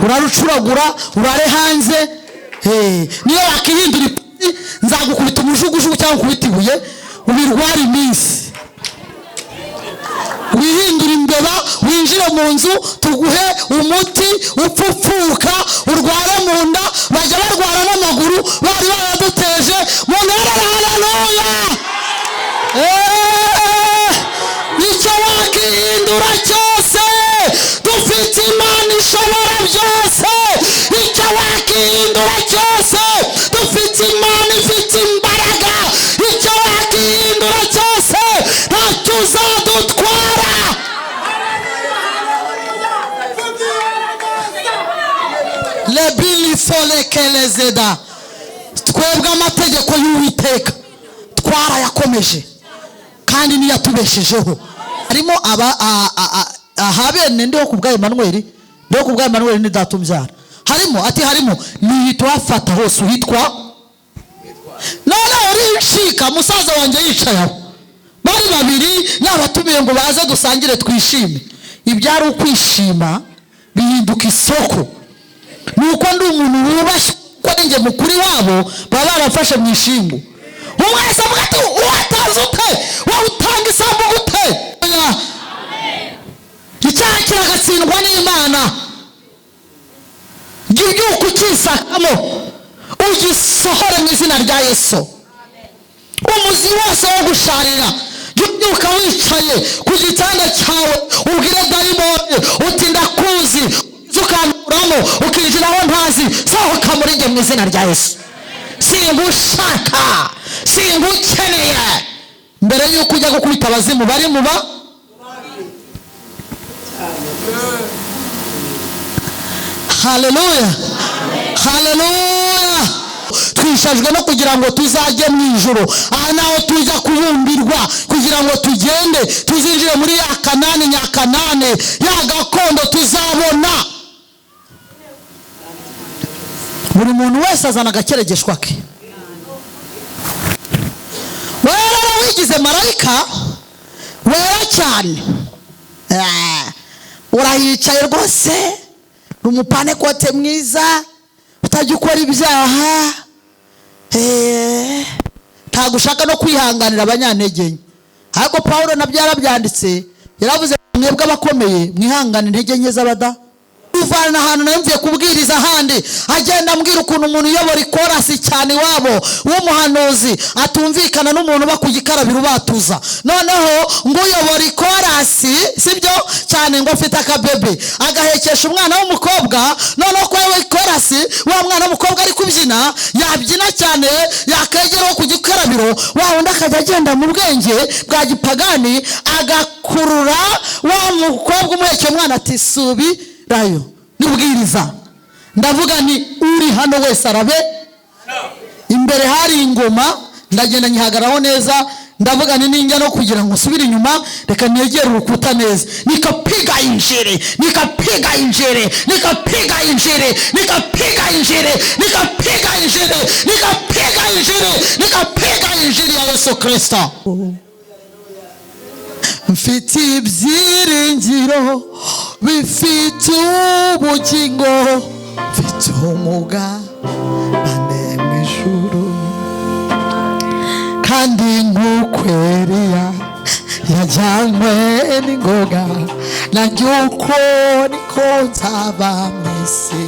urarucuragura urare hanze. Niyo wakihindura ipati nzagukubita umujugujugu cyangwa ukubita ibuye ubirwara iminsi. Wihindura imbeba winjire mu nzu tuguhe umuti upfupfuka urwara mu nda bajya barwara n'amaguru bari baraduteje mu ntara. Haleluya! Icyo wakihindura cyose dufite Imana ishobora byose. Icyo wakihindura cyose dufite Imana ifite imbaraga. Icyo wakihindura cyose ntacyo uzadutwara. Lebili folekelezeda. Twebwe amategeko y'Uwiteka twarayakomeje kandi niyatubeshejeho. Harimo ahabene ndiho kubwa Emmanuel, ndiho kubwa Emmanuel ni datumbyara. Harimo nihitwafata hose uhitwa none urishika musaza wanjye yicayeho bari babiri n'abatumiye ngo baze dusangire twishime. Ibyari ukwishima bihinduka isoko. Nuko ndi umuntu wubashye ko nge mukuri wabo baba barafashe mu ishingo. Umwese avuga ati uwatanze ute wowe utanga isambu gute? Icyaha kiragatsindwa n'Imana. Gibyuka ukisakamo ugisohore mu izina rya Yesu. Umuzi wose wo gusharira gibyuka wicaye ku gitanda cyawe ubwire dayimoni uti ndakuzi, ukanuramo ukinjiraho ntazi, sohoka muri nge mu izina rya Yesu. Singushaka, singukeneye. Mbere yuko ujya gukubita abazimu bari muba. Haleluya, haleluya. Twishajwe no kugira ngo tuzajye mu ijuru, aha naho tujya kubumbirwa kugira ngo tugende tuzinjire muri ya Kanani nyakanane, ya gakondo tuzabona. Buri muntu wese azana agakeregeshwa ke. Wera wigize marayika wera cyane, urahicaye rwose umupane kote mwiza utajya ukora ibyaha, ntagushaka no kwihanganira abanyantege. Ariko Paulo nabyo yarabyanditse, yaravuze mwebwe abakomeye mwihangane intege nke z'abada. Uvana ahantu namvuye kubwiriza handi agenda ambwira ukuntu umuntu uyobora ikorasi cyane wabo w'umuhanuzi atumvikana n'umuntu bakugikarabira ubatuza. Noneho ngo uyobora ikorasi sibyo cyane ngo afite akabebe agahekesha umwana w'umukobwa. Noneho ko we ikorasi wa mwana w'umukobwa ari kubyina yabyina cyane yakegeraho ku gikarabiro, wa wundi akajya agenda mu bwenge bwa gipagani agakurura wa mukobwa umuhekeye umwana ati subi rayo nubwiriza. Ndavuga ni uri hano wese arabe. Imbere hari ingoma ndagenda nyihagaraho neza. Ndavuga ni ninjya no kugira ngo subire inyuma reka negere urukuta neza, nikapiga injiri, nikapiga injiri, nikapiga injiri, nikapiga injiri, nikapiga injiri, nikapiga injiri, nikapiga injiri ya Yesu Kristo. Mfite ibyiringiro bifite ubugingo, mfite umugabane mu ijuru, kandi nk'uko Eliya yajyanywe n'ingoga nanjye uko niko nzaba mu isi.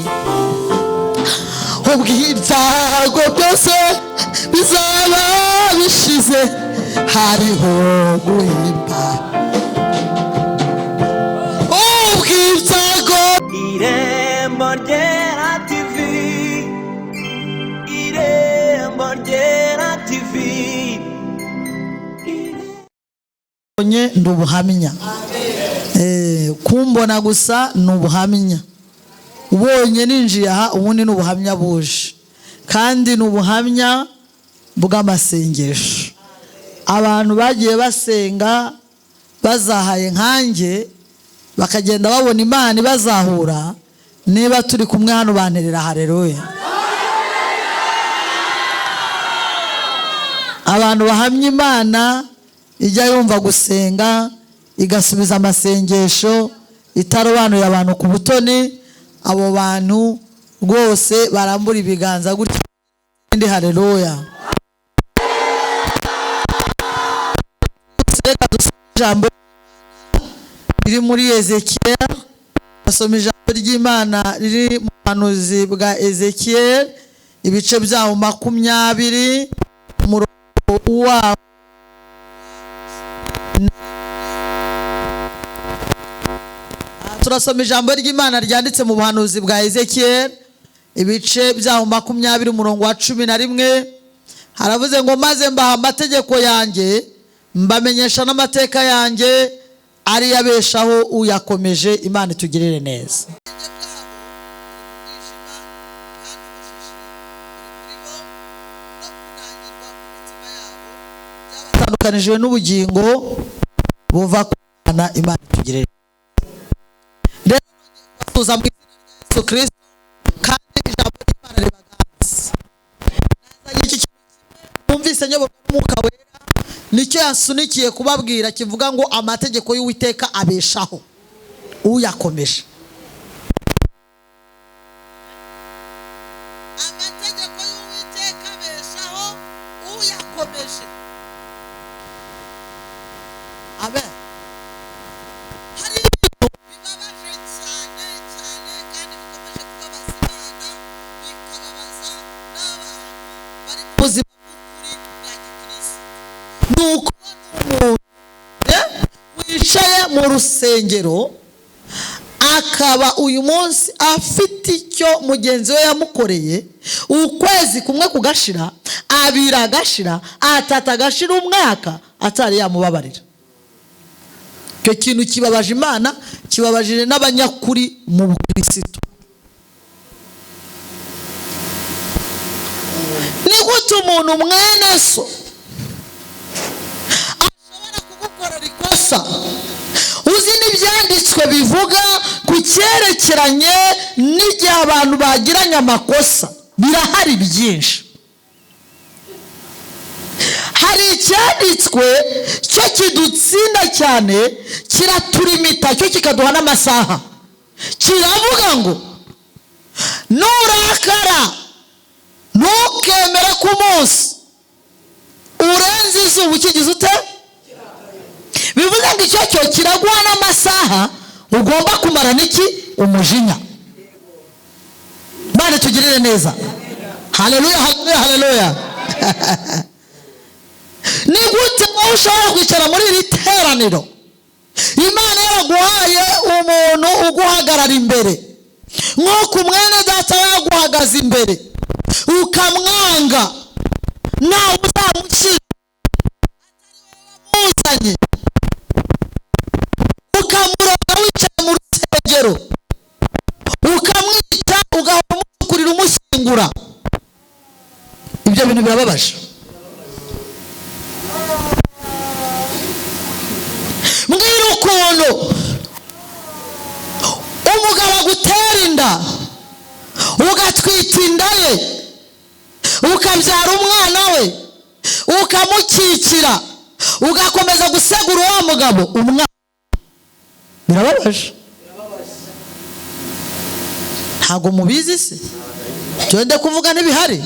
Ubwo ibyago byose bizaba bishize hariho guhimba. Irembo Ryera TV, Irembo Ryera TV. Onye ndubuhamya. Kumbona gusa nubuhamya. Ubonye ninjiye aha ubundi nubuhamya buje. Kandi nubuhamya bw'amasengesho. Abantu bagiye basenga bazahaye nkanjye bakagenda babona Imana bazahura. Niba turi kumwe hano banterera haleluya. Abantu bahamya Imana ijya yumva gusenga igasubiza amasengesho itarobanuye abantu ku butoni. abo bantu rwose barambura ibiganza gutya. Ndi haleluya. Reka dusome ijambo riri muri Ezekiel. Basoma ijambo ry'Imana riri mu buhanuzi bwa Ezekiel, ibice byaho 20, umurongo waho. Turasoma ijambo ry'Imana ryanditse mu buhanuzi bwa Ezekiel, ibice byaho 20, umurongo wa 11. Haravuze ngo maze mbaha amategeko yanjye, mbamenyesha n'amateka yanjye, ari yabeshaho uyakomeje. Imana itugirire neza. Batandukanijwe n'ubugingo buva ku Mana. Imana itugirire neza. Tuza mu izina rya Yesu Kristo, kandi ijambo ry'Imana ribaganza. Nazanye iki mwumvise nyoboka n'Umwuka Wera, nicyo yasunikiye kubabwira, kivuga ngo amategeko y'Uwiteka abeshaho uyakomeje. Amategeko y'Uwiteka abeshaho uyakomeje. Amen. Hari ibintu bibabaje cyane kandi bikomeje kubabaza Imana, bikababaza n'abantu bari mu buzima bw'ukuri bwa gikristo. Nuko umuntu wicaye mu rusengero akaba uyu munsi afite icyo mugenzi we yamukoreye, ukwezi kumwe kugashira, 2 agashira, 3 agashira, umwaka atari yamubabarira. Icyo kintu kibabaje Imana, kibabajije n'abanyakuri mu Bukristo. Ni gute umuntu mwene so ashobora kugukorera ikosa? Uzi n'ibyanditswe bivuga ku cyerekeranye n'igihe abantu bagiranye amakosa, birahari byinshi. Hari icyanditswe cyo kidutsinda cyane, kiraturimita, cyo kikaduha n'amasaha. Kiravuga ngo nurakara ntukemere ku munsi urenze izuba ukigize ute. Bivuze ngo icyo cyo kiraguha n'amasaha ugomba kumara n'iki? Umujinya. Bane tugirire neza. Haleluya, haleluya, haleluya. Ni gute wowe ushobora kwicara muri iri teraniro, Imana yaraguhaye umuntu uguhagarara imbere, nk'uko mwene data yaguhagaze imbere, ukamwanga, nawe uzamushyira atari wowe wamuzanye, ukamuroga wicaye mu rusengero, ukamwica, ugahora umukurira umushyingura. Ibyo bintu birababaje. Mbwira ukuntu umugabo agutera inda, ugatwita inda ye, ukabyara umwana we, ukamukikira, ugakomeza gusegura uwo mugabo umwana. Birababaje. Ntago mubizi se? Twende kuvuga n'ibihari.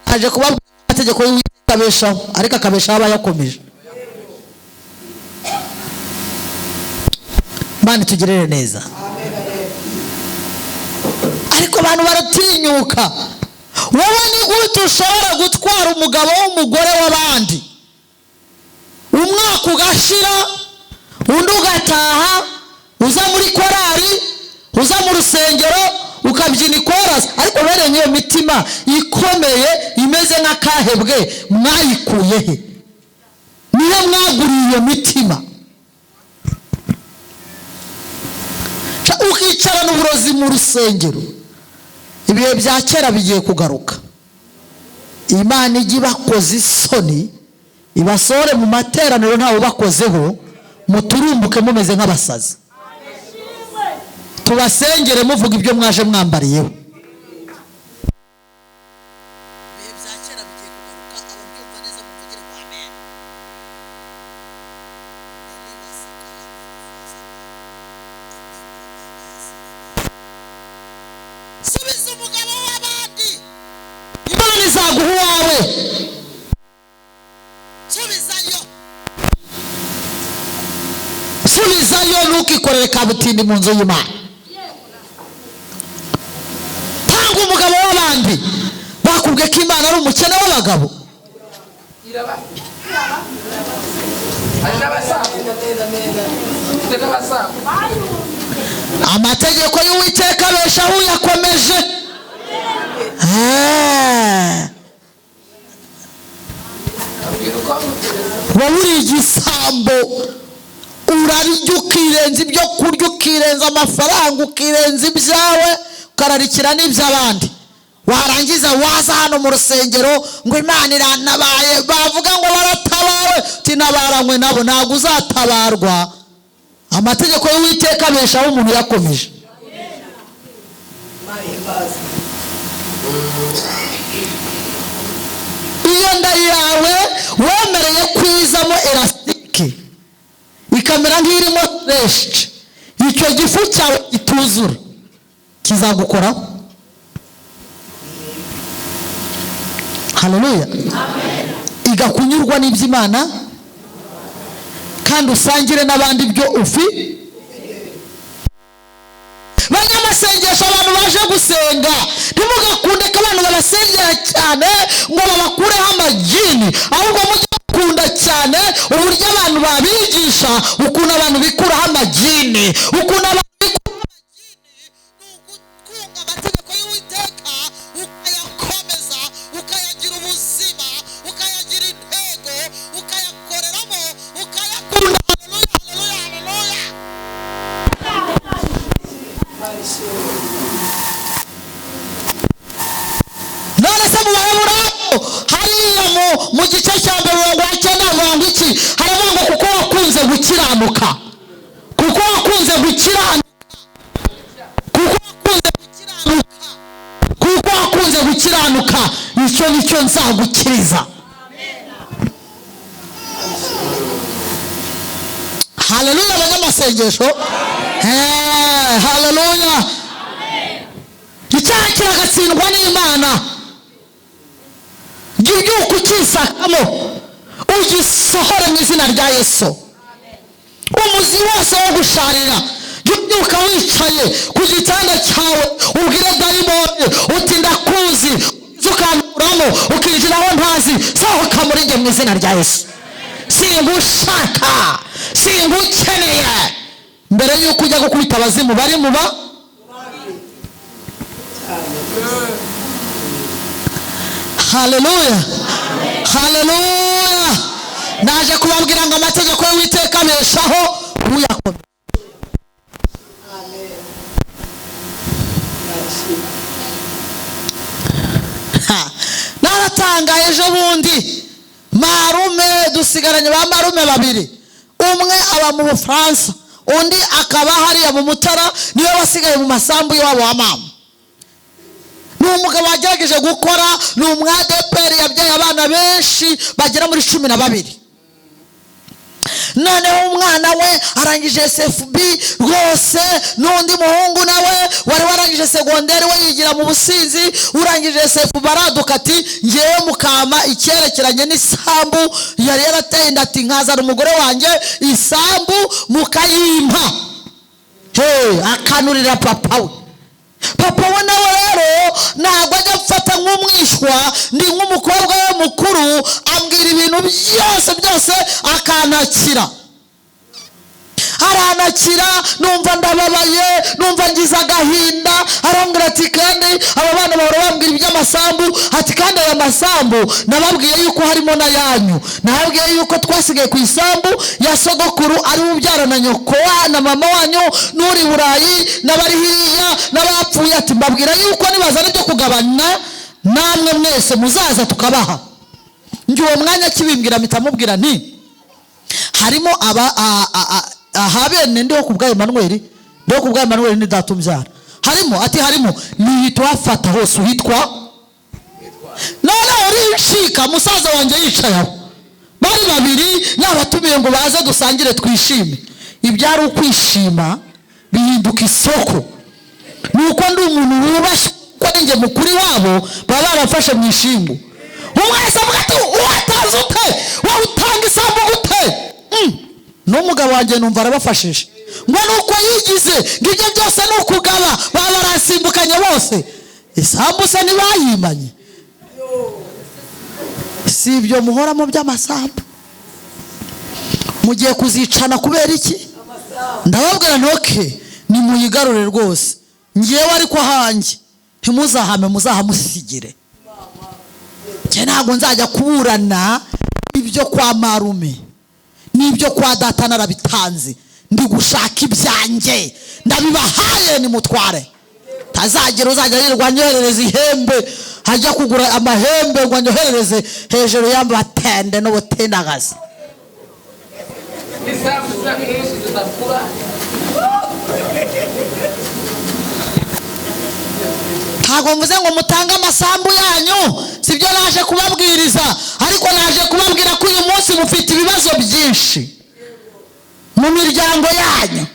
Aje kubabwira amategeko y'Uwiteka abeshaho, ariko akabeshaho abayakomeje. Imana itugirire neza. Ariko abantu baratinyuka. Wowe ni gute ushobora gutwara umugabo w'umugore w'abandi, umwaka ugashira, undi ugataha, uza muri korari, uza mu rusengero, ukabyina ikorasi, ariko bere nk'iyo mitima ikomeye imeze nk'akahebwe mwayikuye he? Niyo mwaguriye iyo mitima. Ukicarana uburozi mu rusengero. Ibihe bya kera bigiye kugaruka. Imana ijya ibakoze isoni, ibasore mu materaniro ntawe bakozeho, muturumbuke mumeze nk'abasazi. Tubasengere muvuga ibyo mwaje mwambariyeho. Ibihe bya kera bigiye kugaruka, ababyumva neza muvugire ngo amen. subiza umugabo w'abandi, Imana izaguha uwawe. Subizayo ntukikorere kabutindi mu nzu y'Imana. Tanga umugabo w'abandi. Bakubwiye ko Imana ari umukene w'abagabo. Amategeko y'Uwiteka abeshaho uyakomeje. Wowe uri igisambo, urarya ukirenza ibyo kurya, ukirenza amafaranga, ukirenza ibyawe, ukararikira n'iby'abandi. Warangiza waza hano mu rusengero ngo Imana iranabaye, bavuga ngo baratabawe, tinabaranywe nabo, ntabwo uzatabarwa. Amategeko y'Uwiteka abeshaho umuntu yakomeje. Iyo nda yawe wemereye kwizamo elasitike ikamera nk'irimo reshi, icyo gifu cyawe kituzura kizagukoraho. Haleluya. Igakunyurwa n'iby'Imana kandi usangire n'abandi ibyo ufite. Banyamasengesho abantu baje gusenga, ntimugakunde ko abantu babasengera cyane ngo babakureho amajini, ahubwo mujye mukunda cyane uburyo abantu babigisha ukuntu abantu bikuraho amajini. Ukuntu abantu bikuraho amajini ni ugutunga amategeko y'Uwiteka, ukayakomeza, ukayagira ubuzima, ukayagira intego, ukayakoreramo, ukayakunda. Haleluya, haleluya, haleluya. None se mu Baheburayo hariya mu gice cya mbere ngo iki haravuga ngo kuko wakunze gukiranuka, kuko wakunze gukiranuka, kuko wakunze gukiranuka, kuko wakunze gukiranuka, icyo nicyo nzagukiriza. Haleluya abanyamasengesho. Haleluya. Icyaha kiragatsindwa n'Imana. Jya ubyuka ukisakamo, ugisohore mu izina rya Yesu. Umuzi wose wo gusharira, jya ubyuka wicaye ku gitanda cyawe, ubwire dayimoni uti ndakuzi, ukanuramo ukinjira aho ntazi, sohoka muri njye mu izina rya Yesu. Singushaka, singukeneye. Mbere y'uko ujya gukubita abazimu bari muba, haleluya, haleluya. Naje kubabwira ngo amategeko y'Uwiteka abeshaho uyakomeje. Naratangaye ejo bundi, marume dusigaranye ba marume babiri, umwe aba mu Bufaransa, undi akaba hariya mu Mutara, niwe wasigaye mu masambu y'iwabo wa mama. Ni umugabo wagerageje gukora, ni umwadeperi, yabyaye abana benshi bagera muri 12. Noneho umwana we arangije SFB rwose, n'undi muhungu nawe wari warangije segonderi, we yigira mu businzi, urangije SFB baraduka ati ngewe mukama icyerekeranye n'isambu yari yarateye ndati nkazana umugore wanjye isambu mukayimpa. Akanurira papa we. Papa we nawe rero ntabwo ajya gufata nk'umwishywa, ndi nk'umukobwa we mukuru, ambwira ibintu byose akanakira. Aranakira, numva ndababaye, numva ngize agahinda. Arambwira ati kandi aba bana bahora bambwira iby'amasambu, ati kandi aya masambu nababwiye yuko harimo na yanyu, nababwiye yuko twasigaye ku isambu ya sogokuru ari ubyara na nyoko na mama wanyu n'uri Burayi n'abari hiriya n'abapfuye. Ati mbabwira yuko nibazana byo kugabana namwe mwese muzaza tukabaha. Njye uwo mwanya kibimbwira mitamubwira nti harimo ahabene ndiho kubwa Emmanuel, ndiho kubwa Emmanuel ni datumbyara. Harimo nihitwa fata hose uhitwa none urishika musaza wanjye yicayeho, bari babiri n'abatumiye ngo baze dusangire twishime. Ibyari ukwishima bihinduka isoko. nuko ndi umuntu wubashye ko ari njye mukuri wabo baba barafashe mu ishingu. Umwese avuga ati uwatanze ute, wowe utanga isambu ute? N'umugabo wanjye numva arabafashije ngo nuko yigize ngo ibyo byose ni ukugaba, baba barasimbukanye bose. Isambu se ntibayimanye? Si ibyo muhoramo by'amasambu, mugiye kuzicana kubera iki? Ndababwira ntoke nimuyigarure rwose, ngewe ariko hanjye ntimuzahame, muzahamusigire. Nge ntabwo nzajya kuburana ibyo kwa marume n'ibyo kwa data, narabitanze. Ndi gushaka ibyanjye, ndabibahaye nimutware. Tazagira uzajya yirirwa nyoherereza ihembe, hajya kugura amahembe ngo nyoherereze hejuru y'amatende n'ubutendagazi. Ntabwo mvuze ngo mutange amasambu yanyu, sibyo naje kubabwiriza, ariko naje kubabwira ko uyu munsi mufite ibibazo byinshi mu miryango yanyu.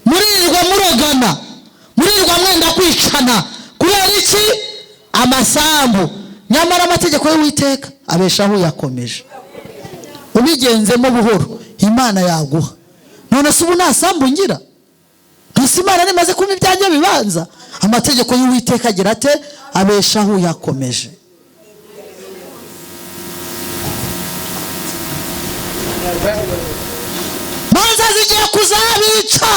Muririrwa murogana, muririrwa mwenda kwicana kubera iki? Amasambu. Nyamara amategeko y'Uwiteka abeshaho yakomeje. Ubigenzemo buhoro Imana yaguha. None se ubu nta sambu ngira? Ntisi Imana nimaze kumpa ibyanjye bibanza. Amategeko y'Uwiteka agira ate? Abeshaho yakomeje. Manza zigiye kuzabica,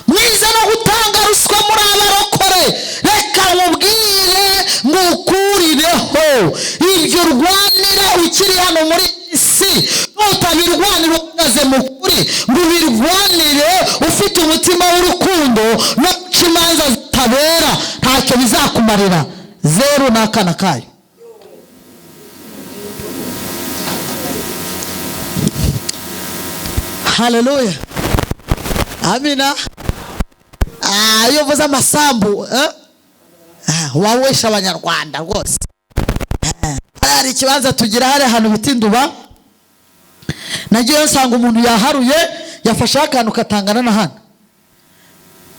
mwize no gutanga ruswa muri abarokore. Reka mubwire ngukurireho ibyo urwanira ukiri hano muri isi. Nutabirwanira uhagaze mu kuri, ngo ubirwanire ufite umutima w'urukundo no guca imanza zitabera, ntacyo bizakumarira. Zeru n'akana kayo. Haleluya, amina. Iyo uvuze amasambu wawesha abanyarwanda rwose. Hari ikibanza tugira hari ahantu bita Induba, nagiye nsanga umuntu yaharuye yafashe akantu katangana na hano.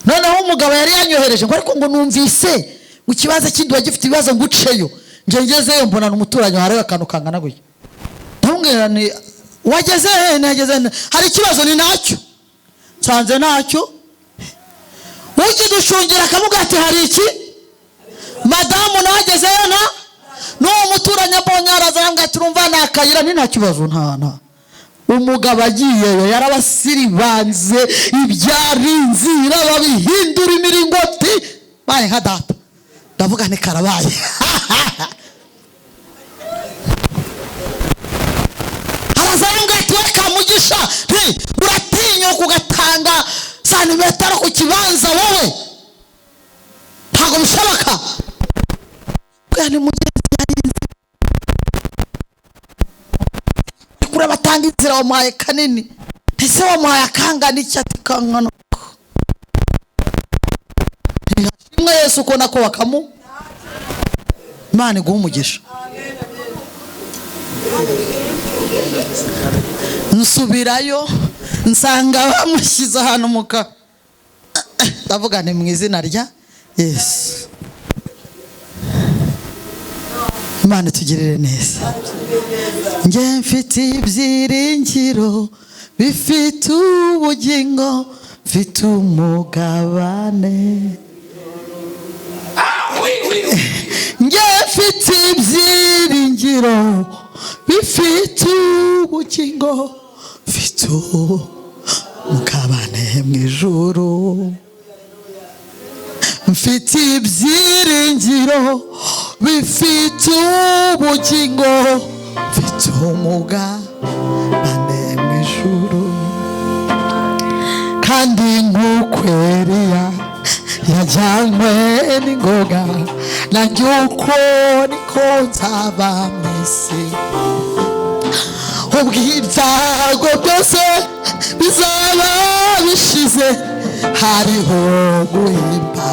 Noneho umugabo yari yanyohereje ngo ariko ngo numvise ngo ikibanza cy'Induba gifite ibibazo ngo uceyo. Ngezeyo mbona n'umuturanyi waharuye akantu kangana gutya. Ndamubwira ni wageze he? Nageze hari ikibazo ni nacyo. Nsanze nacyo. Ukidushungira akavuga ati hari iki? Madamu nagezeyo na n'uwo muturanye mbonye arazanga turumva nakayira ni nta kibazo nta. Umugabo agiyeyo yarabasiribanze ibyari inzira babihindura imiringoti baye nka data. Ndavuga ni karabaye. Arazanga ati weka mugisha uratinya kugatanga santimetero ku kibanza wowe, ntabwo bishoboka. Bwana mugenzi yarinze kure batanga inzira wamuhaye kanini, ese wamuhaye akangana iki? Ati kangana imwe Yesu uko nako wakamu. Imana iguhe umugisha. Nsubirayo nsanga bamushyize ahantu muka, ndavuga ni mu izina rya Yesu. Imana tugirire neza. Nge mfite ibyiringiro bifite ubugingo, mfite umugabane. Nge mfite ibyiringiro bifite ubugingo, mfite umugabane mu ijuru. Mfite ibyiringiro bifite ubugingo, mfite umugabane mu ijuru. Kandi nk'uko Eliya yajyanywe n'ingoga, nanjye uko niko nzaba mu isi. Ubwo ibyago byose bizaba bishize, hariho guhimba.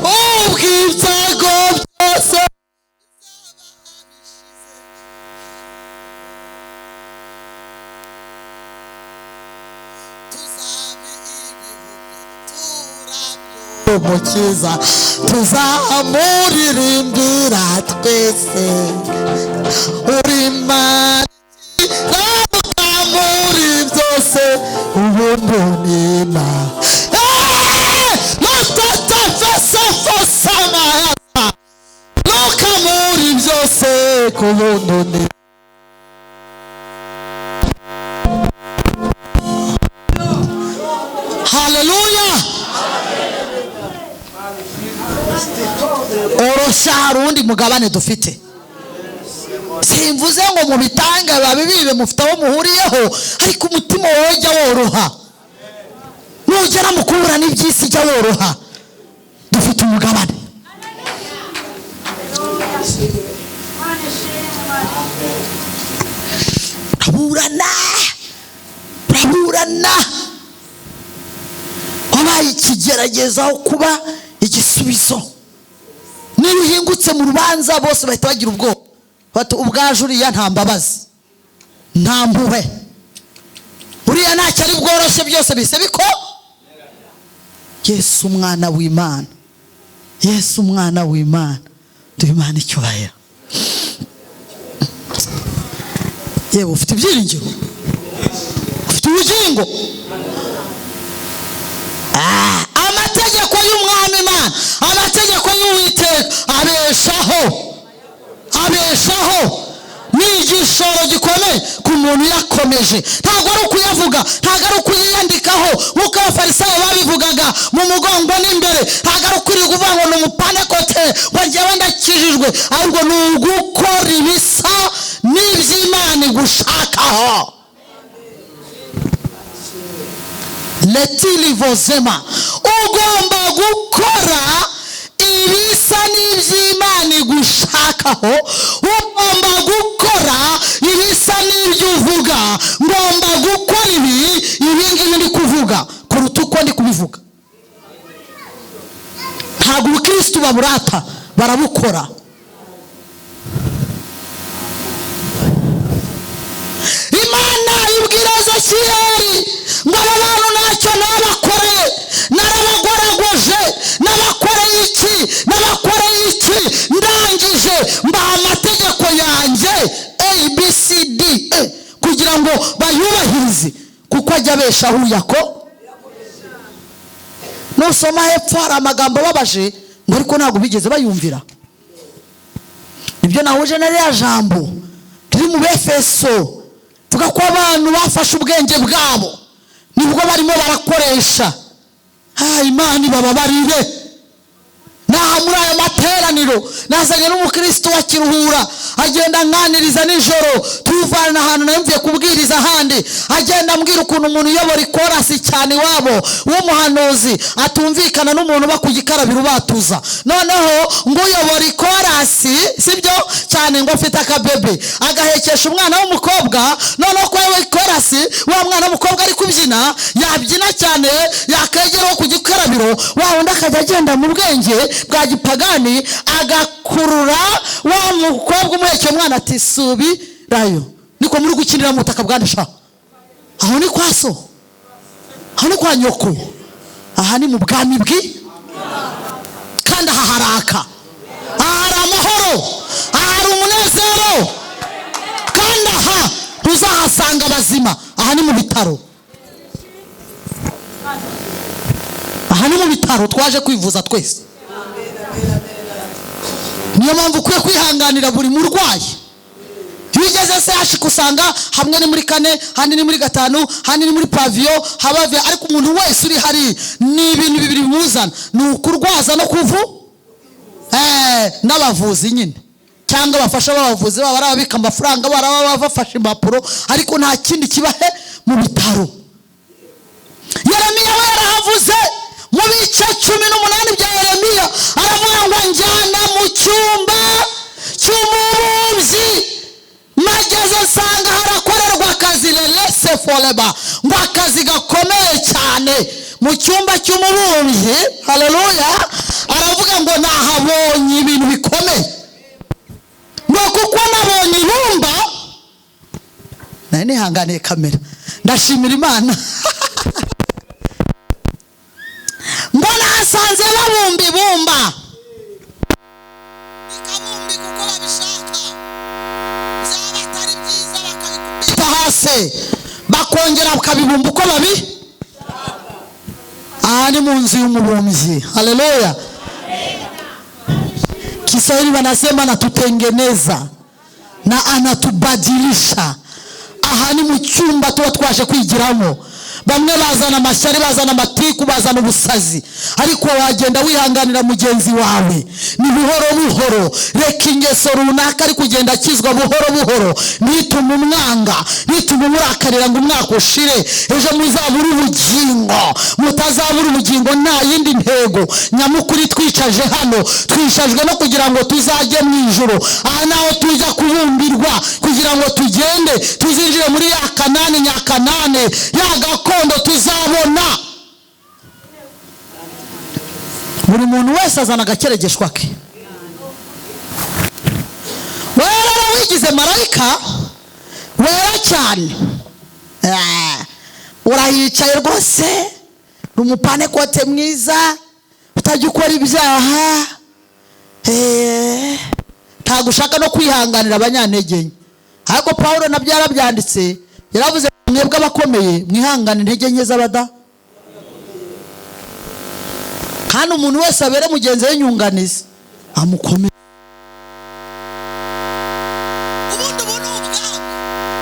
Ubwo ibyago byose tuzaba ibihumbi umukiza tuzamuririmbira twese uri Imana ikiranutsa muri byose ubuntu n'Imana Luka muri byose ku buntu n'Imana. Haleluya. Oroshya hari undi mugabane dufite. Simvuze ngo mu bitange babibibe mufite aho muhuriyeho, ariko umutima wojya woroha. Nugera mu kubura n'ibyisi jya woroha. Dufite umugabane. Uraburana wabaye ikigeragezaho kuba igisubizo. Niba uhingutse mu rubanza bose bahita bagira ubwoba, bati ubwaje uriya nta mbabazi nta mpuhwe, uriya ntacyo ari bworoshye, byose bise biko. Yesu umwana w'Imana, Yesu umwana w'Imana, duhe Imana icyubahiro. Yewe ufite ibyiringiro, ufite ubugingo. Amategeko y'umwami Imana, amategeko y'Uwiteka abeshaho ni igishoro gikomeye ku muntu yakomeje. Ntabwo ari ukuyavuga, ntabwo ari ukuyiyandikaho nk'uko abafarisayo babivugaga mu mugongo n'imbere, ntabwo ari ukuri kuvuga ngo ni umupanekote ngo njyewe ndakijijwe, ahubwo ni ugukora ibisa n'iby'Imana igushakaho. Letili vozema, ugomba gukora ibisa n'iby'Imana igushakaho, ugomba gukora ibisa n'ibyo uvuga. Ngomba gukora ibingibi ndi kuvuga kuruta uko ndi kubivuga. Ntabwo ubukristo baburata, barabukora. Imana ibwira Ezekiyeli ngo aba bantu ntacyo nabakoreye, narabagoragoje, nabakoreye iki, ndangije mbaha amategeko yanjye ABCD kugira ngo bayubahirize, kuko ajya abeshaho uyako. Nusoma hepfo hari amagambo ababaje ngo ariko ntabwo bigeze bayumvira. Nibyo nahuje na rya jambo riri mu Befeso, tuvuga ko abantu bafashe ubwenge bwabo nibwo barimo barakoresha. Imana ibababarire. Naha muri aya materaniro nazanye n'umukristo wa Kiruhura, agenda nkaniriza nijoro, tuvana ahantu namvuye kubwiriza ahandi, agenda ambwira ukuntu umuntu uyobora ikorasi cyane iwabo w'umuhanuzi atumvikana n'umuntu uba ku gikarabiro batuza. Noneho ngo uyobora ikorasi sibyo cyane, ngo afite akabebe agahekesha umwana w'umukobwa. Noneho ko ikorasi wa mwana w'umukobwa ari kubyina, yabyina cyane, yakegeraho ku gikarabiro, wa wundi akajya agenda mu bwenge bwa gipagani, agakurura wa mukobwa umuhekeye umwana ati subirayo. Niko muri gukinira mu butaka bwandisha. Aho ni kwa so, aho ni kwa nyoko, aha ni mu bwami bwi. Kandi aha haraka, aha hari amahoro, aha hari umunezero, kandi aha ntuzahasanga abazima. Aha ni mu bitaro, aha ni mu bitaro twaje kwivuza twese. Niyo mpamvu ukwiye kwihanganira buri murwayi. Iyo ugeze se hashika usanga hamwe ni muri 4, handi ni muri 5, handi ni muri pavio, habavye, ariko umuntu wese uri hari ni ibintu bibiri bimuzana, ni ukurwaza no kuvu n'abavuzi nyine, cyangwa bafasha abavuzi baba barabika amafaranga, baraba bafashe impapuro, ariko nta kindi kibahe mu bitaro. Yeremiya yarahavuze mu bice 18 bya Yeremiya, aravuga ngo njyana mu cyumba cy'umubumbyi, mageze nsanga harakorerwa akazi lese foreba, ngo akazi gakomeye cyane mu cyumba cy'umubumbyi. Haleluya. Aravuga ngo nahabonye ibintu bikomeye, ngo kuko nabonye ibumba. Nari nihanganiye kamera, ndashimira Imana. Mbona basanze babumba ibumba ikabumbi kuko babishaka byaba atari byiza bakabikubita hasi bakongera bakabibumba uko babi aha ni mu nzu y'umubumbyi. Haleluya. Kiswahili wanasema anatutengeneza na anatubadilisha. Aha ni mu cyumba tuba twaje kwigiramo. Bamwe bazana amashyari, bazana amatiku, bazana ubusazi, ariko wagenda wihanganira mugenzi wawe ni buhoro buhoro. Reka ingeso runaka ari kugenda akizwa buhoro buhoro, nituma umwanga, nituma umurakarira ngo umwaka ushire, ejo muzabura ubugingo. Mutazabura ubugingo nta yindi ntego nyamukuri twicaje hano. Twishajwe no kugira ngo tuzajye mu ijuru, aha naho tujya kubumbirwa kugira ngo tugende tuzinjire muri ya Kanani nyakanane, ya gakondo tuzabona. Buri muntu wese azana agakeregeshwa ke. Wera wigize marayika wera cyane, urahicaye rwose umupane kote mwiza, utajya ukora ibyaha, ntagushaka no kwihanganira abanyantege. Ariko Paulo nabyo yarabyanditse, yaravuze mwebwe abakomeye mwihangane intege nke z'abada. Kandi umuntu wese abere mugenzi we nyunganizi amukomeye.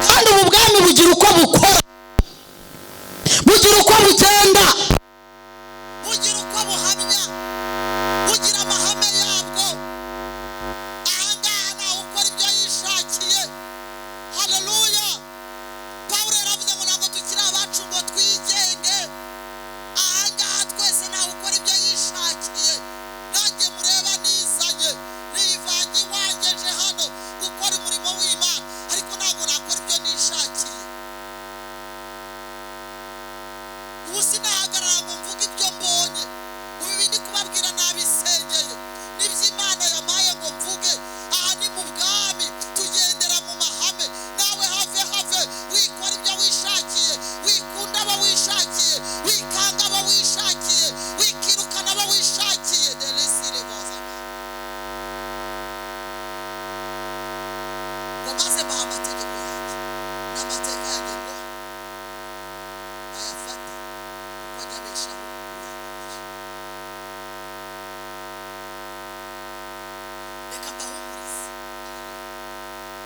Kandi ubu bwami bugira uko bukora, bugira uko bugenda, bugira uko buhamya, bugira amahame yabwo. Ahangaha nawe ukora ibyo yishakiye. Haleluya. Paulo yaravuze ngo ntabwo tukiri abacu ngo twigenge. Ahangaha twese nawe ukora ibyo yishakiye. Nanjye mureba nizanye, nivanye iwangeje hano gukora umurimo w'Imana, ariko ntabwo nakora ibyo nishakiye. Ubu sinahagarara ngo mvuge ibyo mbonye. Ubu bindi kubabwira nabisengeye, n'iby'Imana yamaye ngo mvuge. Aha ni mu bwami, tugendera mu mahame. Nawe have wikora ibyo wishakiye, wikunda abo wishakiye, wikanga abo wishakiye, wikirukana abo wishakiye. Delisire boza ngo maze baha amategeko yanjye n'amateka yanjye ngo bayafate kuko ajya abeshaho uyakomeje. Reka mbahumurize,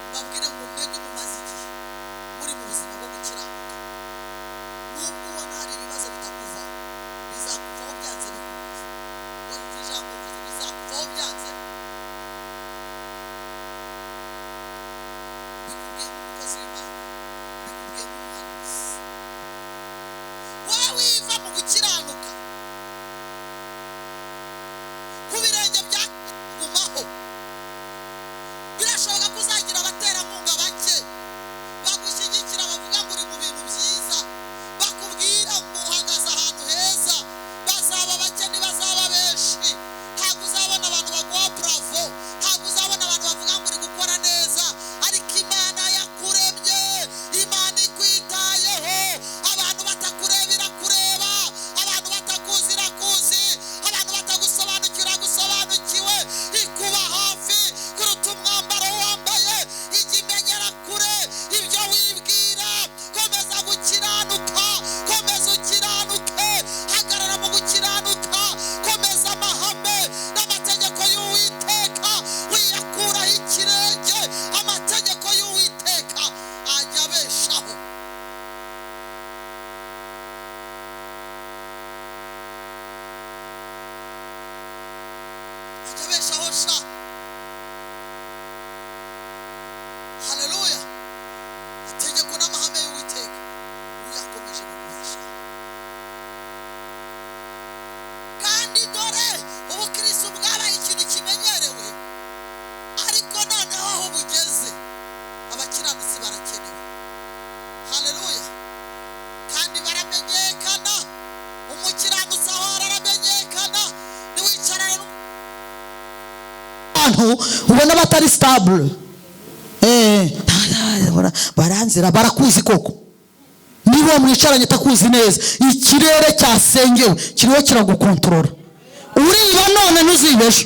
mbabwire ngo mwebwe mumaze igihe muri mu buzima bwo gukiranuka, nubwo ubona hari ibibazo bitakuvaho, bizakuvaho byanze bikunze. Wumva ijambo mvuze, bizakuvaho byanze. Bikubwiye nk'umukozi w'Imana, bikubwiye nk'umuhanuzi. Wowe wiva mu gukiranuka, ku birenge byagumaho, birashoboka ko uzagira abaterankunga bake bagushyigikira, bavuga ngo uri mu bintu byiza, bakubwira ngo uhagaze ahantu heza. Bazaba bake ntibazaba benshi. Ntabwo uzabona abantu baguha bravo, ntabwo uzabona abantu bavuga ngo uri gukora neza, ariko Imana yakuremye, Imana ikwitayeho. Abantu batakureba irakureba, abantu batakuzi irakuzi, abantu batagusobanukira iragusobanukiwe, ikuba hafi kuruta umwambaro wambaye. Ijya imenyera kure ibyo wibwira. Komeza gukiranuka, komeza ukiranuke, hagarara mu gukiranuka, komeza amahame n'amategeko y'Uwiteka, wiyakuraho ikirenge. Amategeko y'Uwiteka ajya abeshaho. Ajya abeshaho sha. Haleluya. Amategeko n'amahame y'Uwiteka uyakomeje mu kubeshaho. Kandi dore ubukristo bwabaye ikintu kimenyerewe, ariko noneho aho bugeze abakiranutsi barakenewe. Haleluya. Kandi baramenyekana. Umukiranutsi aho aramenyekana. Niwicarana n'abantu ubona batari stable, baranzira, barakuzi koko. Niba mwicaranye takuzi neza, ikirere cyasengewe kiriho kiragukontorora. uriba none ntuzibe ejo,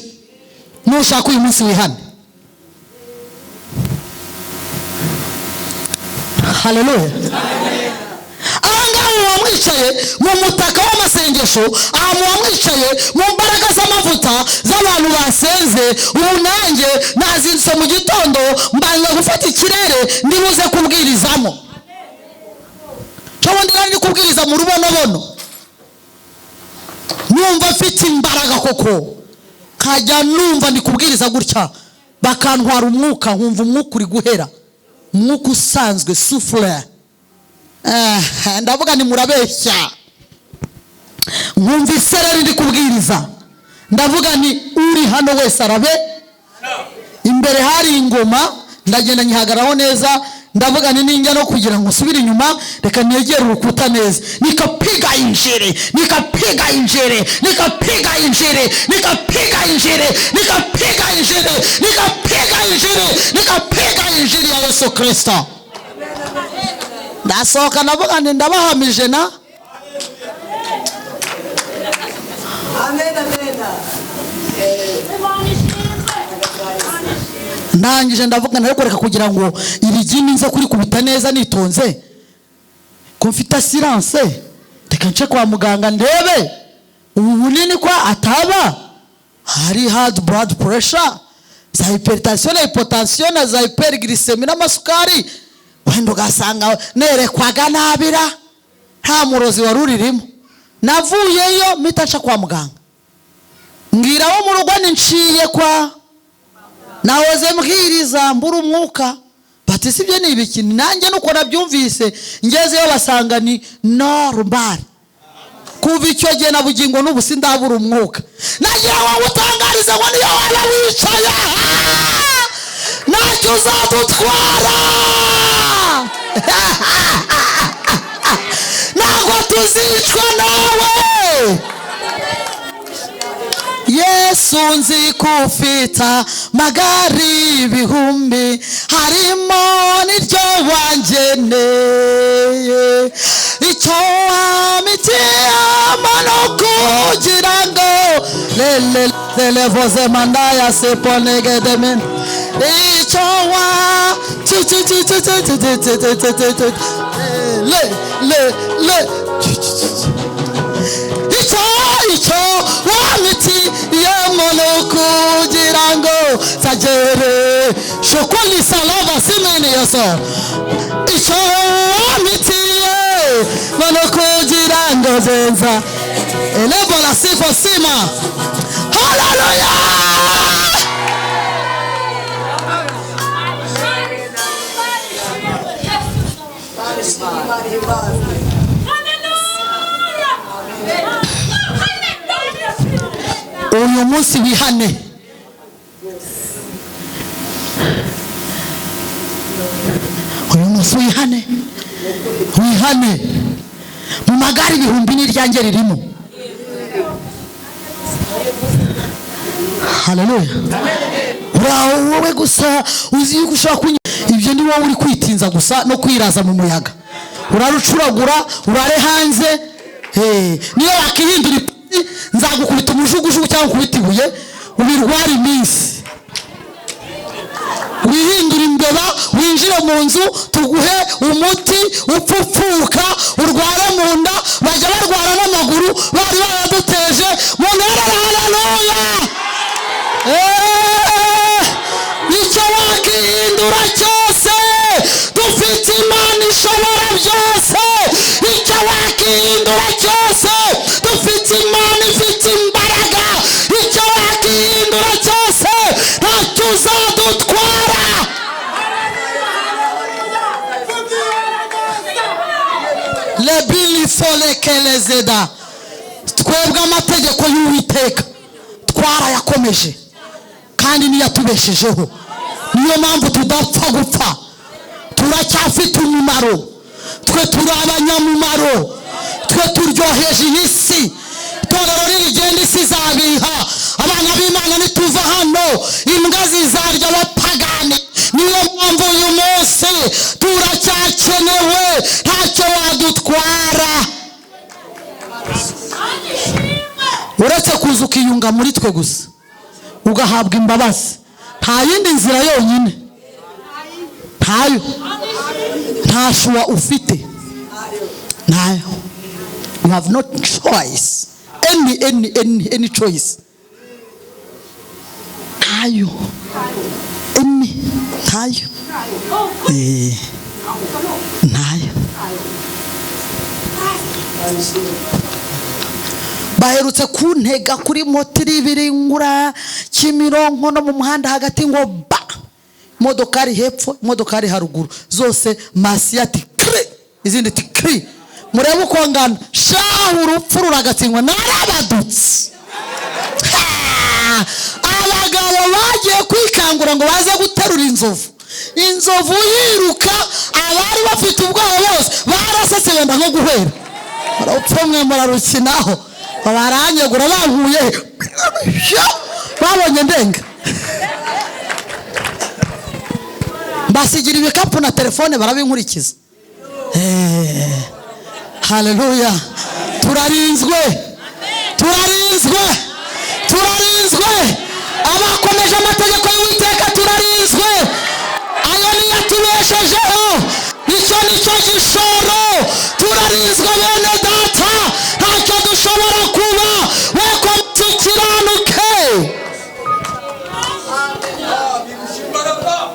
nushaka uyu munsi wihane. Haleluya. Ahangaha wamwicaye mu mutaka w'amasengesho, aha wamwicaye mu mbaraga z'amavuta z'abantu basenze. Ubu nanjye nazindutse mu gitondo mbanza gufata ikirere ndibuze kubwirizamo. Cyo ndi kubwiriza mu rubonobono, numva mfite imbaraga koko, kajya numva ndi kubwiriza gutya bakantwara umwuka, nkumva umwuka uri guhera, umwuka usanzwe souffle. Ndavuga ni murabeshya, nkumva isereri ndi kubwiriza, ndavuga ni uri hano wese arabe. Imbere hari ingoma, ndagenda nyihagaraho neza, ndavuga ni ninjya no kugira ngo nsubire inyuma reka negere urukuta neza, nikapiga injiri, nikapiga injiri, nikapiga injiri, nikapiga injiri, nikapiga injiri, nikapiga injiri, nikapiga injiri ya Yesu Kristo. Ndasohoka ndavuga ni ndabahamije na amen amen. Ndangije ndavuga nareko reka kugira ngo ibigini nze kuri kubita neza nitonze ko mfite silence, reka nce kwa muganga ndebe ubu bunini kwa ataba hari hard blood pressure, za hypertension na hypotension na za hyperglycemia n'amasukari, wenda ugasanga nerekwaga nabira nta murozi waruririmo. Navuyeyo mitaca kwa muganga, ngira wo mu rugo nciye kwa nahoze mbwiriza mbura umwuka, bati sibyo ni ibiki, nanjye nuko nabyumvise ngezeyo basanga ni normal. Kuva icyo gihe na bugingo n'ubu sindabura umwuka. Nagira ngo utangarize ngo niyo wala wicaye ntacyo uzadutwara, ntabwo tuzicwa nawe. Yesu nzi kufita magari ibihumbi, harimo n'iryo wangeneye, icyo wamitiyemo no kugira ngo televoze mandaya seponegedemen, icyo wa icyo wamiti yemono kugira ngo zagere shokoli salava simene yoso, icyo wamiti yemono kugira ngo zenza elebo la sifo sima. Haleluya. Uyu munsi wihane, uyu munsi wihane, wihane. Mu magari ibihumbi n'iryange ririmo. Haleluya. Wowe gusa uzi gushaka kunya ibyo, ni wowe uri kwitinza gusa no kwiraza mu muyaga, urarucuragura urare hanze. Niyo wakihindura nzagukubita umujugujugu cyangwa ukubita ibuye ubirwara iminsi, wihindura imbeba winjire mu nzu tuguhe umuti upfupfuka urwara mu nda, bajya barwara n'amaguru bari baraduteje mu ntara. Haleluya. Icyo wakihindura cyose, dufite Imana ishobora byose. Icyo wakihindura cyose, dufite Imana ifite imbaraga. Icyo wakihindura cyose, ntacyo uzadutwara. Lebili folekelezeda. Twebwe amategeko y'Uwiteka twarayakomeje kandi niyatubeshejeho, niyo mpamvu tudapfa gupfa, turacyafite umumaro. Twe turi abanyamumaro, twe turyoheje iyi si. Itorero rigenda isi izabiha, abana b'Imana nituva hano imbwa zizarya abapagani. Niyo mpamvu uyu munsi turacyakenewe, ntacyo wadutwara. uretse kuza ukiyunga muri twe gusa ugahabwa imbabazi. Nta yindi nzira yonyine, ntayo, nta shuwa ufite, ntayo. You have no choice, any choice. Ntayo, ntayo, ntayo. Baherutse kuntega kuri motiri biringura Kimironko no mu muhanda hagati ngo ba, modokari hepfo, modokari haruguru, zose masiyati kri, izindi tikri. Murebe uko ngana, shahu urupfu ruragatsindwa narabadutse. Abagabo bagiye kwikangura ngo baze guterura inzovu. Inzovu yiruka, abari bafite ubwoba bose barasetse benda nko guhera. Barapfa mwe murarukinaho, baranyegura bankuye, babonye ndenga. Mbasigira ibikapu na telefone barabinkurikiza. Haleluya. Turarinzwe, turarinzwe, turarinzwe. Abakomeje amategeko y'Uwiteka turarinzwe. Ayo niyo tubeshejeho, nicyo gishoro. Turarinzwe bene data, ntacyo dushobora kuba weko tukiranuke.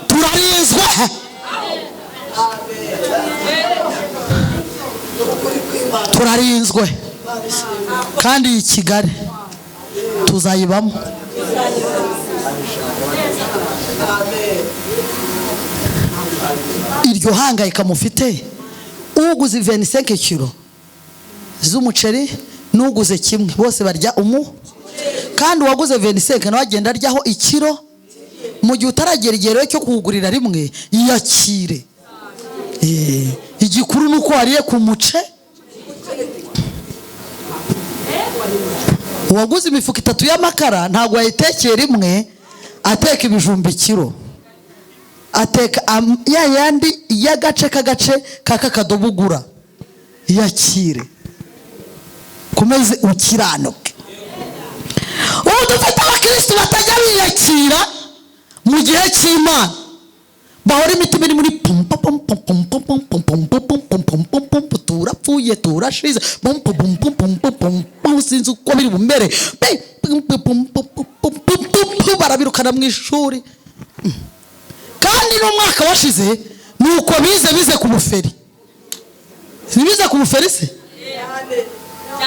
Turarinzwe. Turarinzwe kandi i Kigali tuzayibamo. Iryo hangayika mufite, uguze 25 kilo z'umuceri n'uguze kimwe bose barya kandi waguze 25 nawe agenda aryaho ikiro. Mu gihe utaragera igihe cyo kugurira rimwe, yiyakire. Igikuru nuko wariye ku muce. Uwaguze imifuka 3 y'amakara ntabwo yayitekera imwe, ateka ibijumba ikiro, ateka ya yandi y'agace kaka kadobugura. Yakire kumeze ukiranuke. Ubu dufite abakristo batajya biyakira mu gihe cy'Imana, bahora imitima iri muri pum pum pum pum pum pum pum pum pum pum pum pum pum, turapfuye turashize pum pum pum pum pum pum pum, sinzi uko biri bumere, pum pum pum pum pum, barabirukana mu ishuri. Kandi n'umwaka washize nuko bize ku buferi. Bize ku buferi se?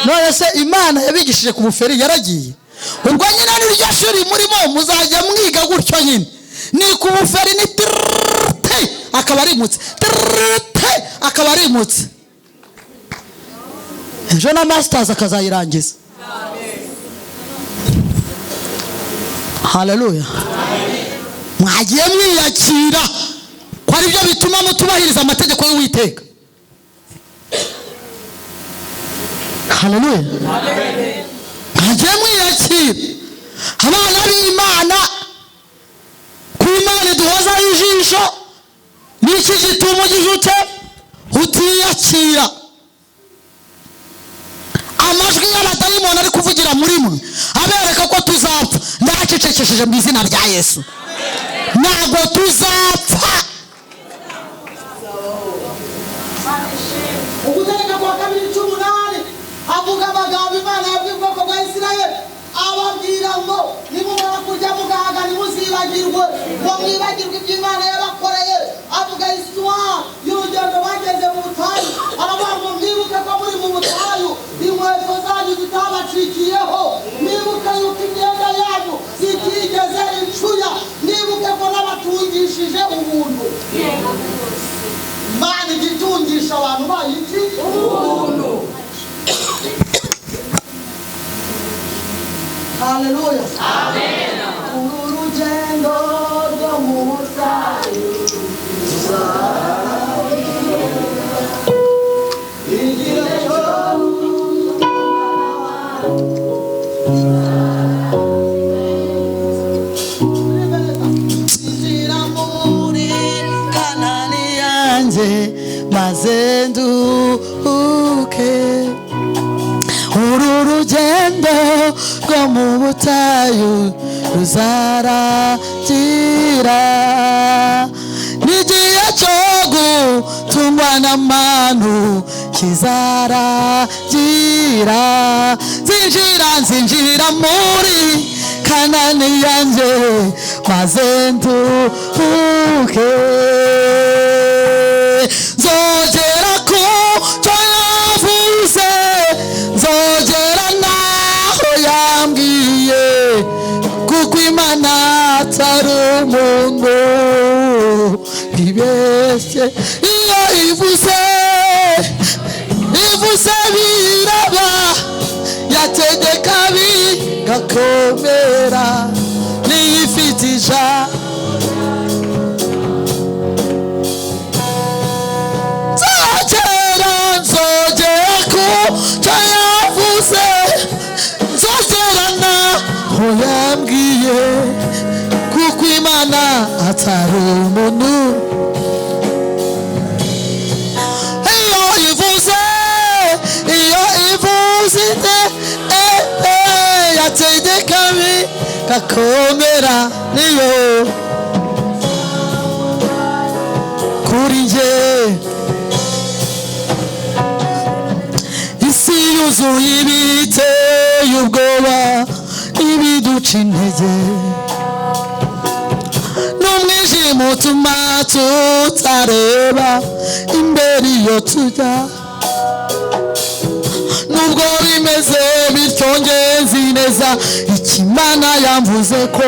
None se Imana yabigishije ku buferi yaragiye? Ubwo nyine n'iryo shuri murimo muzajya mwiga gutyo nyine. Ni ku buferi ni te akaba arimutse, te akaba arimutse. Ejo na masters akazayirangiza. Haleluya. Mwagiye mwiyakira ko ari byo bituma mutubahiriza amategeko y'Uwiteka. Haleluya. Mwagiye mwiyakira abana b'Imana, ku Imana duhoza ijisho. Niki gituma ugijute utiyakira? Amajwi y'abadayimoni ari kuvugira muri mwe abereka ko tuzapfa. Ndacecekesheje mu izina rya Yesu, ntabwo tuzapfa. Ugutegeka kwa 2:8 avuga amagambo Imana yabwiye ubwoko bwa Isirayeli, ababwira ngo nimumara kurya mugahaga ntimuzibagirwe, ngo mwibagirwe ibyo Imana yabakoreye. Avuga histoire y'urugendo bageze mu butayu, aravuga ngo mwibuke ko muri mu butayu inkweto zanyu zitabacikiyeho, mwibuke yuko imyenda yanyu zitigeze incuya, mwibuke ko n'abatungishije ubuntu. Imana igitungisha abantu bayiki ubuntu. Haleluya. Amen. Urugendo rwo mu butayu maze nduke. Uru rugendo ubutayu ruzarangira, n'igihe cyo gutungwa n'amanu kizarangira. Nzinjira muri Kanani yanjye maze nduhuke, nzogera ku cyo yavuze, nzogera naho yambwiye, kuko Imana atari umuntu ibeshye. Iyo ivuze biraba, yategeka bigakomera, niyo ifite ijambo. Nzogera ku cyo yavuze, nzogera naho yambwiye, kuko Imana atari umuntu. Iyo ivuze yategeka bigakomera, niyo kuri njye. Isi yuzuye ibiteye ubwoba, ibiduca intege, n'umwijima utuma tutareba imbere iyo tujya. Nubwo bimeze bityo ngenzi neza icyo Imana yamvuze ko,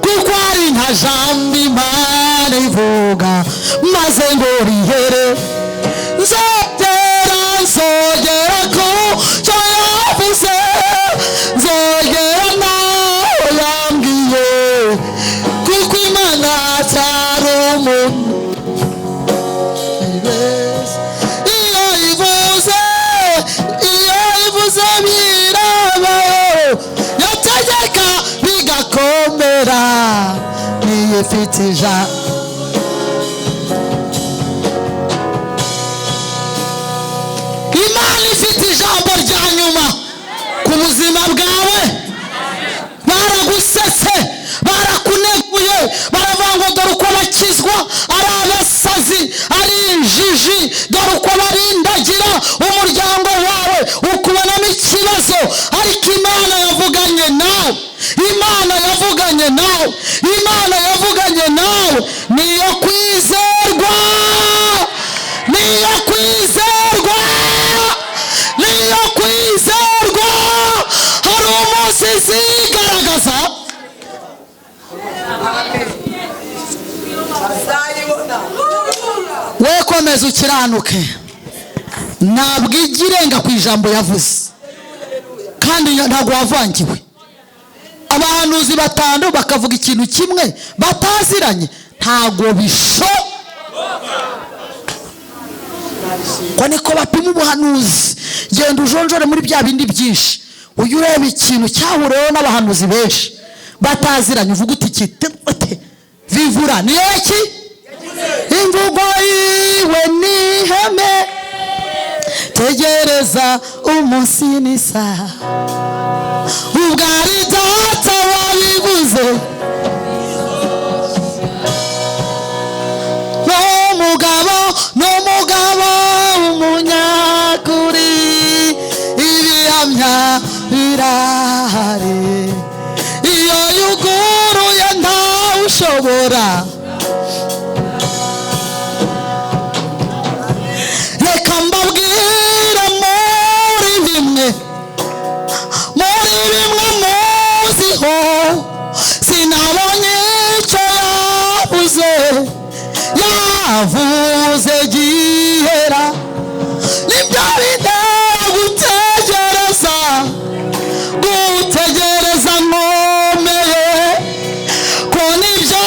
kuko ari nta jambo Imana ivuga maze ngo rihere. Nzogera ku cyo yavuze, nzogera naho yambwiye, kuko Imana atari umuntu. Iyo ivuze biraba, yategeka bigakomera, niyo ifite ijambo. Imana ifite ijambo rya nyuma ku buzima bwawe. Baragusetse, barakuneguye, baravuga ngo dore uko bakizwa ari abasazi, ari injiji, dore uko barindagira umuryango wawe ukubonamo ikibazo. Ariko Imana yavuganye nawe, Imana yavuganye nawe, Imana yavuganye nawe, niyo kwizerwa, niyo kwizerwa, niyo kwizerwa. Hari umunsi izigaragaza, we komeza ukiranuke, ntabwo ijya irenga ku ijambo yavuze, kandi ntabwo wavangiwe. Abahanuzi batanu bakavuga ikintu kimwe bataziranye, ntabwo bishoboka. ko niko bapima ubuhanuzi. Genda ujonjore muri bya bindi byinshi, uyu ureba ikintu cyahuriweho n'abahanuzi benshi bataziranye, uvuga uti kitete vivura niyo ki imvugo yiwe ni ihame, tegereza umunsi n'isaha, ubwo ari data wabivuze, n'umugabo umunyakuri, ibihamya birahari, iyo yuguruye ntawe ushobora. Reka mbabwire muri bimwe muziho, sinabonye icyo yavuze gihera, nibyo bintera gutegereza nkomeye, ko nibyo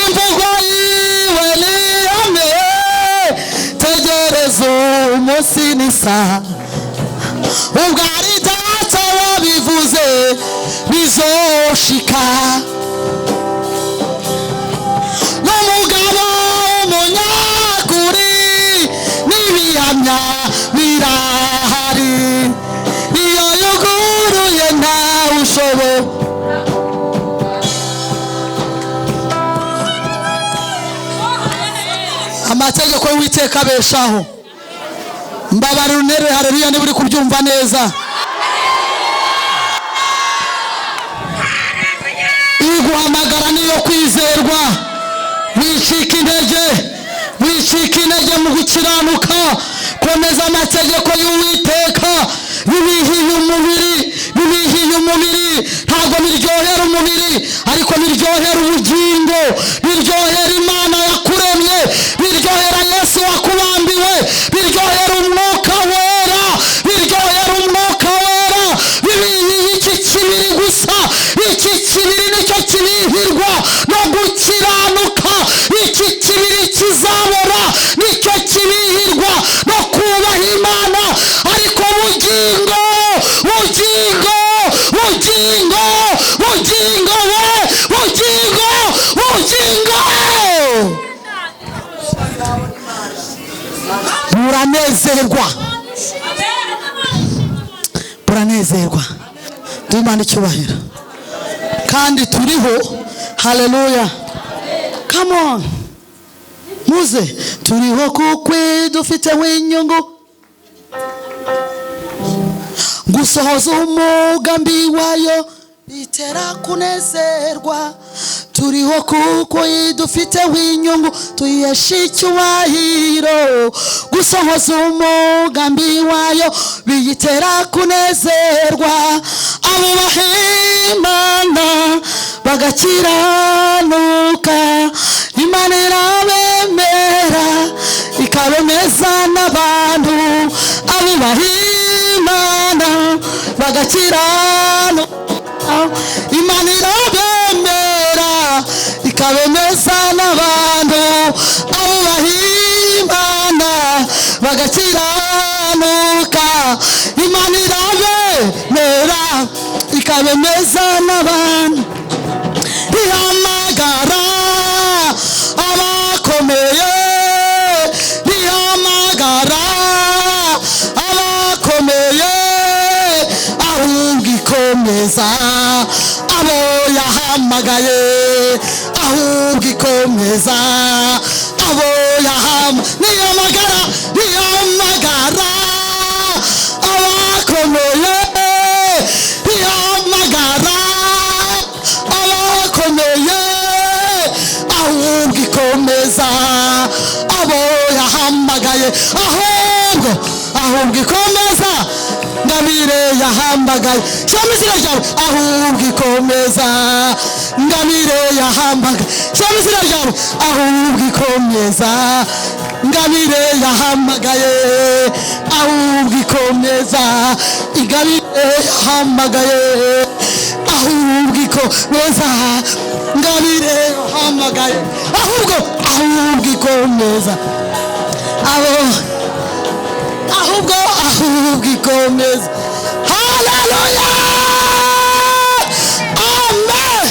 imvugo yiwe ni ihame, tegereza umunsi n'isaha, ubwo ari data wabivuze bizoshika. N'umugabo umunyakuri, irahari iyo yuguruye ntawe ushoboye. Amategeko y'Uwiteka abeshaho. Mbabarira untere haleluya niba uri kubyumva neza. Iguhamagara niyo kwizerwa. Wicika intege mu gukiranuka. Komeza amategeko y'Uwiteka. Bibihiye umubiri ntabwo biryohera umubiri ariko biryohera ubugingo, biryohera Imana yakuremye, biryohera Yesu wakubambiwe, biryohera umwuka wera, bibihiye iki kibiri gusa. Iki kibiri nicyo kibihirwa no gukiranuka. Iki kibiri kizabora nicyo kibihirwa no kubaha Imana. Ariko bugingo buranezerwa. Imana icyubahiro kandi turiho. Haleluya. Come on muze turiho kuko dufiteho inyungu gusohoza umugambi wayo bitera kunezerwa. Turiho kuko dufiteho inyungu tuyesha icyubahiro. Gusohoza umugambi wayo biyitera kunezerwa. Abubaha Imana bagakiranuka, Imana irabemera ikabemeza n'abantu. Abubaha Imana bagakiranuka, Imana irabemera ikabemeza n'abantu. Abubaha Imana bagakiranuka, Imana irabemera ikabemeza n'abantu. Ihamagara abakomeye, ihamagara abakomeye, ahubwo ikomeza abo yahamagaye, ahubwo ikomeza abo yahamagara. Ihamagara abakomeye, ihamagara abakomeye, ahubwo ikomeza abo yahamagaye. Ahubwo ikomeza Ngabire yahamagaye. Shami izina ryawe. Ahubwo ikomeza Ngabire yahamagaye. Shami izina ryawe. Ahubwo ikomeza Ngabire yahamagaye. Ahubwo ikomeza Ingabire yahamagaye. Ahubwo ikomeza Ngabire yahamagaye. Ahubwo ikomeza ahubwo ikomeza. Haleluya. Amen.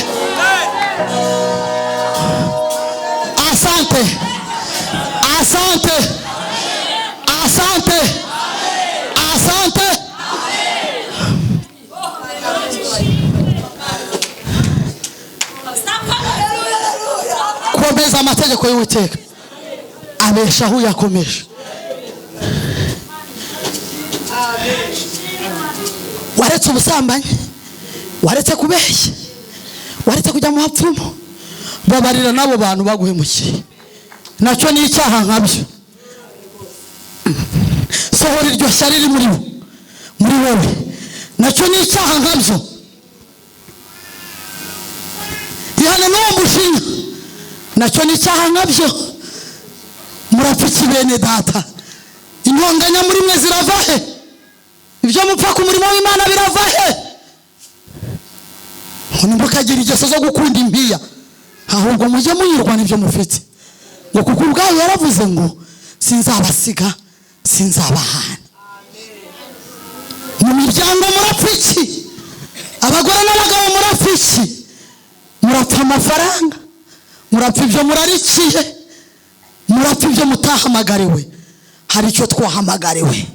Asante. Komeza amategeko y'Uwiteka abeshaho yakomeje. Waretse ubusambanyi, waretse kubeshya, waretse kujya mu hapfumu. Babarira nabo bantu baguhemukiye, nacyo ni icyaha nkabyo. Sohora iryo shyari riri muri wowe, nacyo ni icyaha nkabyo. Ihana n'uwo mushinga, nacyo ni icyaha nkabyo. Murapfiki bene data, intonganya muri mwe zirava he? Ibyo mupfa ku murimo w'Imana birava he? Ntimukagira ingeso zo gukunda impiya, ahubwo mujye muyirwa n'ibyo mufite. Ngo kuko ubwayo yaravuze ngo sinzabasiga sinzabahana. Mu miryango murapfiki, abagore n'abagabo murapfiki, murapfa amafaranga, murapfa ibyo murarikiye, murapfa ibyo mutahamagariwe. Hari icyo twahamagariwe.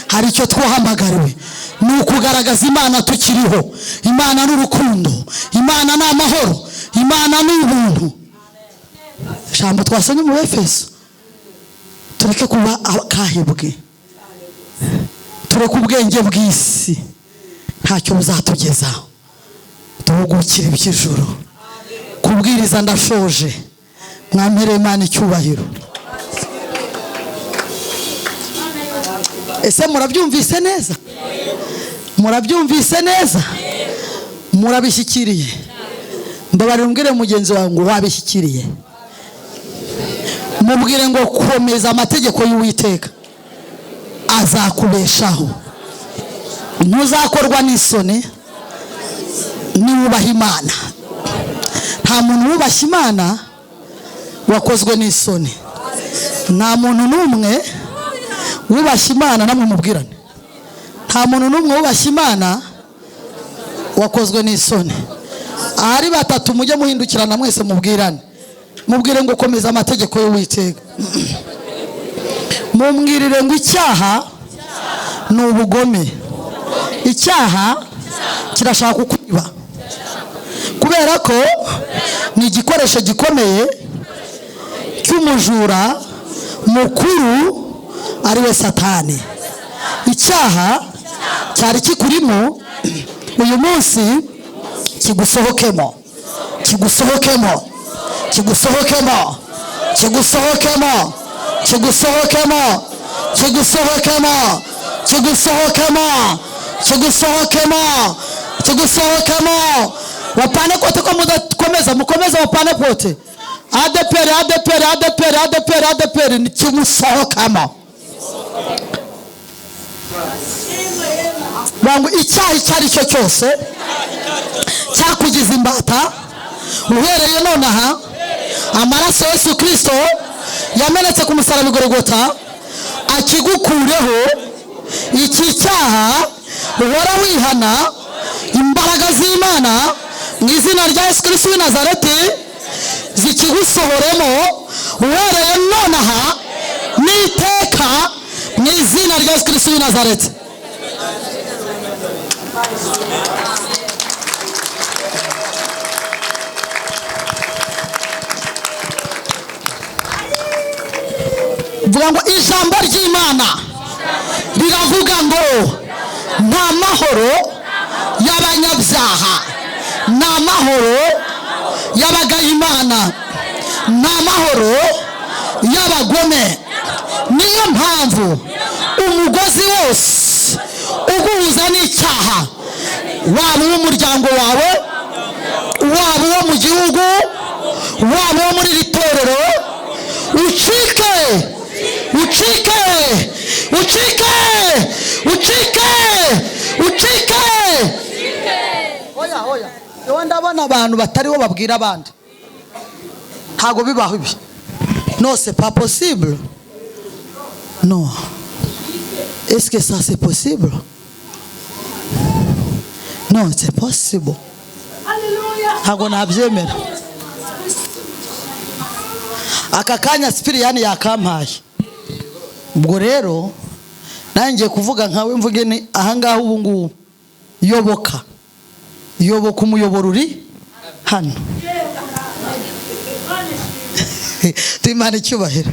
hari icyo twahamagariwe, ni ukugaragaza Imana tukiriho. Imana n'urukundo, Imana ni amahoro, Imana ni ubuntu. Ijambo twasomye mu Efeso, tureke kuba akahebwe, tureke ubwenge bw'isi, ntacyo buzatugezaho. Duhugukire iby'ijuru. Kubwiriza ndashoje, mwampereye Imana icyubahiro. Ese murabyumvise neza? Murabyumvise neza? Murabishyikiriye? Mbabarira umbwire mugenzi wawe ngo wabishyikiriye. Mubwire ngo komeza amategeko y'Uwiteka azakubeshaho. Ntuzakorwa n'isoni niwubaha Imana. Nta muntu wubashye Imana wakozwe n'isoni. Nta muntu n'umwe wubashye Imana, namwe mubwirane, nta muntu n'umwe wubashye Imana wakozwe n'isoni. Ari batatu mujye muhindukirana mwese mubwirane, mubwire ngo komeza amategeko y'Uwiteka. Mumwirire ngo icyaha ni ubugome. Icyaha kirashaka kukwiba, kubera ko ni igikoresho gikomeye cy'umujura mukuru ari we Satani. Icyaha cyari kikurimo uyu munsi kigusohokemo, kigusohokemo, kigusohokemo, kigusohokemo, kigusohokemo, kigusohokemo, kigusohokemo, kigusohokemo, kigusohokemo. Wapanekote ko mudakomeza, mukomeza wapanekote. ADPR, ADPR, ADPR, ADPR, ADPR ni kigusohokemo. Bangu icyaha icyo ari cyo cyose cyakugize imbata, uhereye nonaha amaraso ya Yesu Kristo yamenetse ku musaraba Golgotha akigukureho. Iki cyaha uhora wihana, imbaraga z'Imana mu izina rya Yesu Kristo w'i Nazareti zikigusohoremo uhereye nonaha n'iteka mu izina rya Yesu Kristo w'i Nazareti. Vuga ngo ijambo ry'Imana riravuga ngo nta mahoro y'abanyabyaha, nta mahoro y'abagayimana, nta mahoro y'abagome. Niyo mpamvu umugozi wose uguhuza n'icyaha, waba uw'umuryango wawe, waba uwo mu gihugu, waba uwo muri iri torero, ucike, ucike, ucike, ucike, ucike. Oya, oya, yewe ndabona abantu batariho babwira abandi, ntago bibaho ibi. Non, c'est pas possible. Non. Est-ce que ça c'est possible? Non, c'est possible. Ntago nabyemera. Aka kanya Sipiriyani yakampaye. Ubwo rero nanjye kuvuga nkawe mvuge ni ahangaha ubu ngubu. Yoboka. Yoboka umuyoboro uri hano. Timana icyubahiro.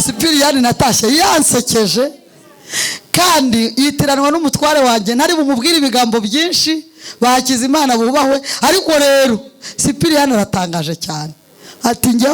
Sipiriyani natashye yansekeje kandi yitiranwa n'umutware wanjye, ntari bumubwire ibigambo byinshi, bakiza Imana bubahwe. Ariko rero Sipiriyani aratangaje cyane, ati njye